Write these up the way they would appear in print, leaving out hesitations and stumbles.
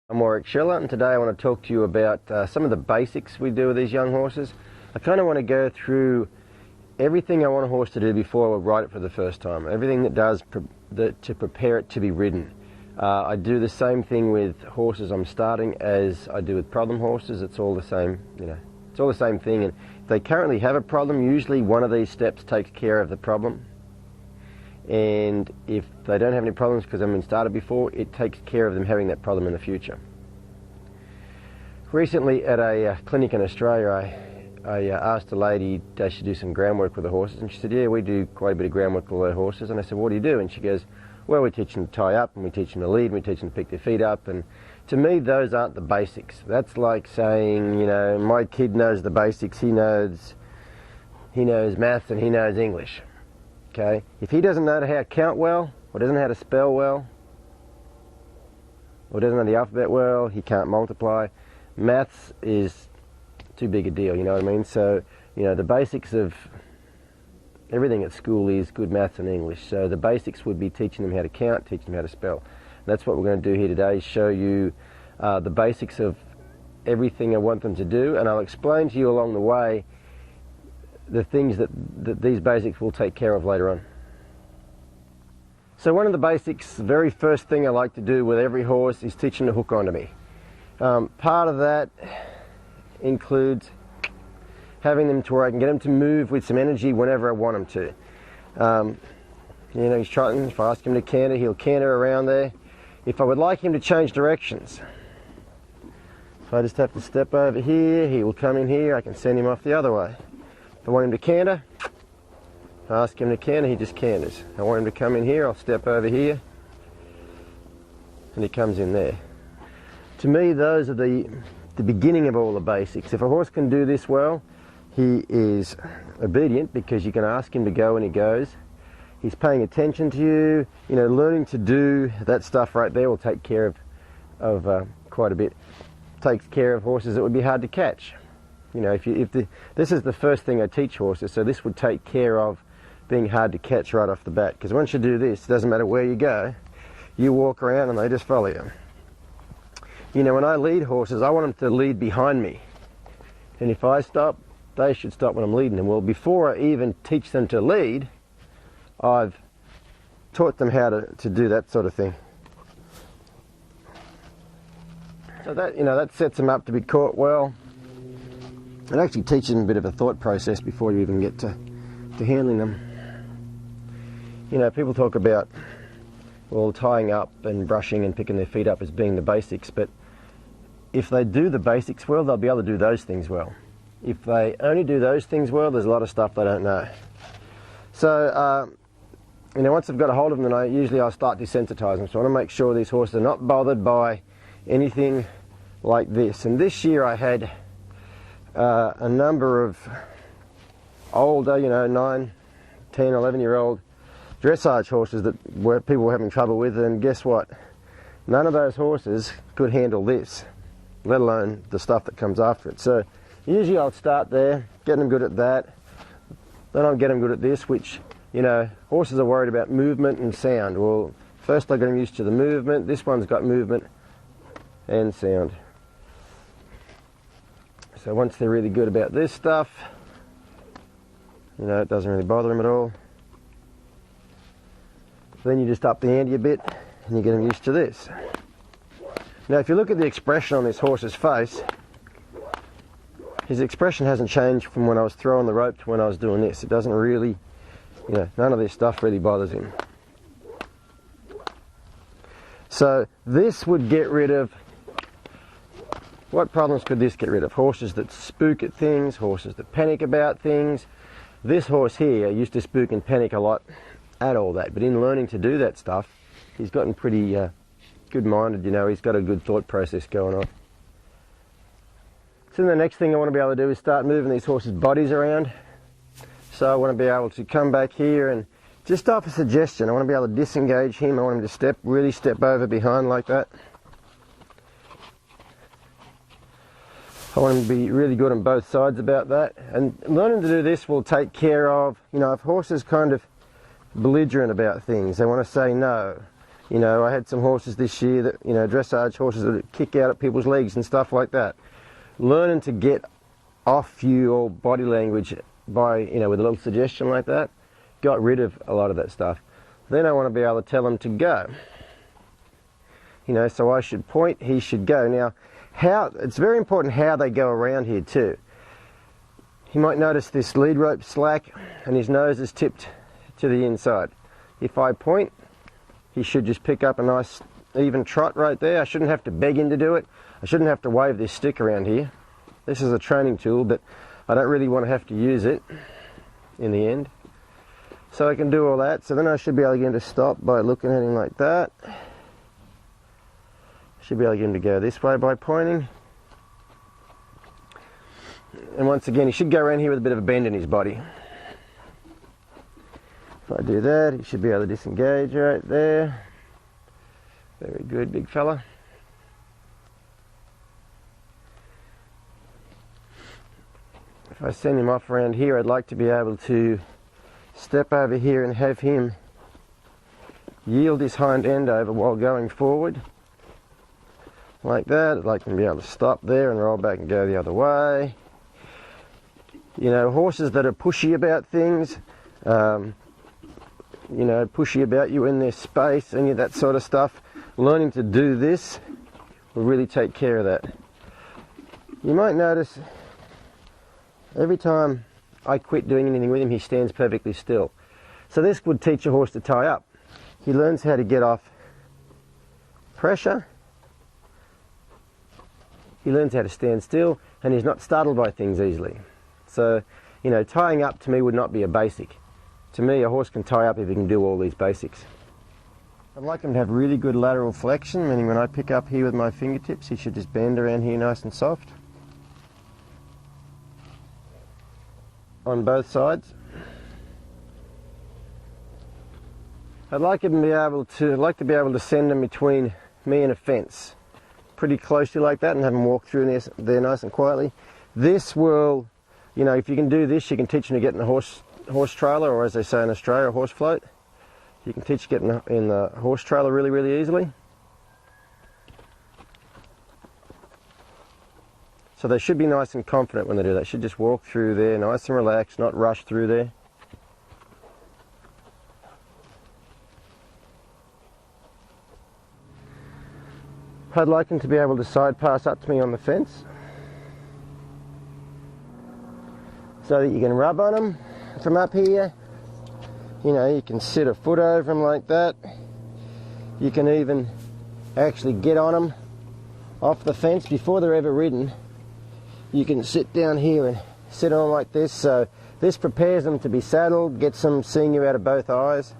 I'm Warwick Schiller, and today I want to talk to you about some of the basics we do with these young horses. I kind of want to go through everything I want a horse to do before I ride it for the first time, everything that does to prepare it to be ridden. I do the same thing with horses I'm starting as I do with problem horses. It's all the same, it's all the same thing. And if they currently have a problem, usually one of these steps takes care of the problem. And if they don't have any problems because they've been started before, it takes care of them having that problem in the future. Recently at a clinic in Australia, I asked a lady, does she do some groundwork with the horses? And she said, yeah, we do quite a bit of groundwork with the horses. And I said, what do you do? And she goes, well, we teach them to tie up, and we teach them to lead, and we teach them to pick their feet up. And to me, those aren't the basics. That's like saying, my kid knows the basics. He knows maths and he knows English. Okay? If he doesn't know how to count well, or doesn't know how to spell well, or doesn't know the alphabet well, he can't multiply. Maths is too big a deal, you know what I mean? So, the basics of everything at school is good maths and English. So the basics would be teaching them how to count, teaching them how to spell. And that's what we're going to do here today, show you the basics of everything I want them to do, and I'll explain to you along the way the things that these basics will take care of later on. So one of the basics, the very first thing I like to do with every horse is teach them to hook onto me. Part of that includes having them to where I can get them to move with some energy whenever I want them to. He's trotting. If I ask him to canter, he'll canter around there. If I would like him to change directions, if I just have to step over here, he will come in here. I can send him off the other way. If I want him to canter, if I ask him to canter, he just canters. I want him to come in here, I'll step over here, and he comes in there. To me, those are the beginning of all the basics. If a horse can do this well, he is obedient because you can ask him to go and he goes. He's paying attention to you. Learning to do that stuff right there will take care of quite a bit. Takes care of horses that would be hard to catch. This is the first thing I teach horses, so this would take care of being hard to catch right off the bat. Because once you do this, it doesn't matter where you go, you walk around and they just follow you. When I lead horses, I want them to lead behind me. And if I stop, they should stop when I'm leading them. Well, before I even teach them to lead, I've taught them how to do that sort of thing. So that sets them up to be caught well. It actually teaches them a bit of a thought process before you even get to handling them. People talk about, tying up and brushing and picking their feet up as being the basics, but if they do the basics well, they'll be able to do those things well. If they only do those things well, there's a lot of stuff they don't know. So, once I've got a hold of them, I'll start desensitizing them. So I want to make sure these horses are not bothered by anything like this. And this year I had a number of older, 9, 10, 11-year-old dressage horses that people were having trouble with, and guess what? None of those horses could handle this, let alone the stuff that comes after it. So usually I'll start there, get them good at that, then I'll get them good at this, which, horses are worried about movement and sound. Well, first I get them used to the movement. This one's got movement and sound. So once they're really good about this stuff, it doesn't really bother them at all. Then you just up the ante a bit and you get them used to this. Now if you look at the expression on this horse's face, his expression hasn't changed from when I was throwing the rope to when I was doing this. It doesn't really, none of this stuff really bothers him. So this would get rid of, what problems could this get rid of? Horses that spook at things, horses that panic about things. This horse here used to spook and panic a lot at all that, but in learning to do that stuff, he's gotten pretty good-minded, he's got a good thought process going on. So the next thing I want to be able to do is start moving these horses' bodies around. So I want to be able to come back here and just off a suggestion, I want to be able to disengage him. I want him to really step over behind like that. I want him to be really good on both sides about that. And learning to do this will take care of, if horses kind of belligerent about things, they want to say no, You know, I had some horses this year that, you know, dressage horses that kick out at people's legs and stuff like that. Learning to get off your body language by, you know, with a little suggestion like that, got rid of a lot of that stuff. Then I want to be able to tell him to go. You know, so I should point, he should go. Now, it's very important how they go around here too. You might notice this lead rope slack and his nose is tipped to the inside. If I point, he should just pick up a nice even trot right there. I shouldn't have to beg him to do it. I shouldn't have to wave this stick around here. This is a training tool, but I don't really want to have to use it in the end. So I can do all that. So then I should be able to get him to stop by looking at him like that. Should be able to get him to go this way by pointing. And once again, he should go around here with a bit of a bend in his body. If I do that, he should be able to disengage right there. Very good, big fella. If I send him off around here, I'd like to be able to step over here and have him yield his hind end over while going forward. Like that. I'd like him to be able to stop there and roll back and go the other way. You know, horses that are pushy about things, you know, pushy about you in their space, any of that sort of stuff, learning to do this will really take care of that. You might notice every time I quit doing anything with him, he stands perfectly still. So this would teach a horse to tie up. He learns how to get off pressure, he learns how to stand still, and he's not startled by things easily. So, you know, tying up to me would not be a basic. To me, a horse can tie up if he can do all these basics. I'd like him to have really good lateral flexion, meaning when I pick up here with my fingertips, he should just bend around here nice and soft. On both sides. I'd like him to be able to send him between me and a fence, pretty closely like that, and have him walk through there nice and quietly. This will, you know, if you can do this, you can teach him to get in a horse trailer, or as they say in Australia, a horse float. You can teach getting in the horse trailer really, really easily. So they should be nice and confident when they do that. They should just walk through there nice and relaxed, not rush through there. I'd like them to be able to side pass up to me on the fence, so that you can rub on them from up here. You know, you can sit a foot over them like that. You can even actually get on them off the fence before they're ever ridden. You can sit down here and sit on them like this, so this prepares them to be saddled, gets them seeing you out of both eyes.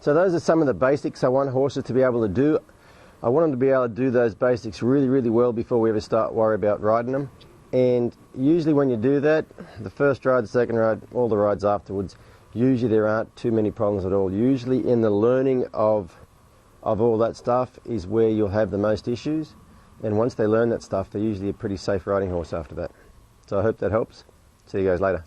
So those are some of the basics I want horses to be able to do. I want them to be able to do those basics really, really well before we ever start worry about riding them. And usually when you do that, the first ride, the second ride, all the rides afterwards, usually there aren't too many problems at all. Usually in the learning of all that stuff is where you'll have the most issues. And once they learn that stuff, they're usually a pretty safe riding horse after that. So I hope that helps. See you guys later.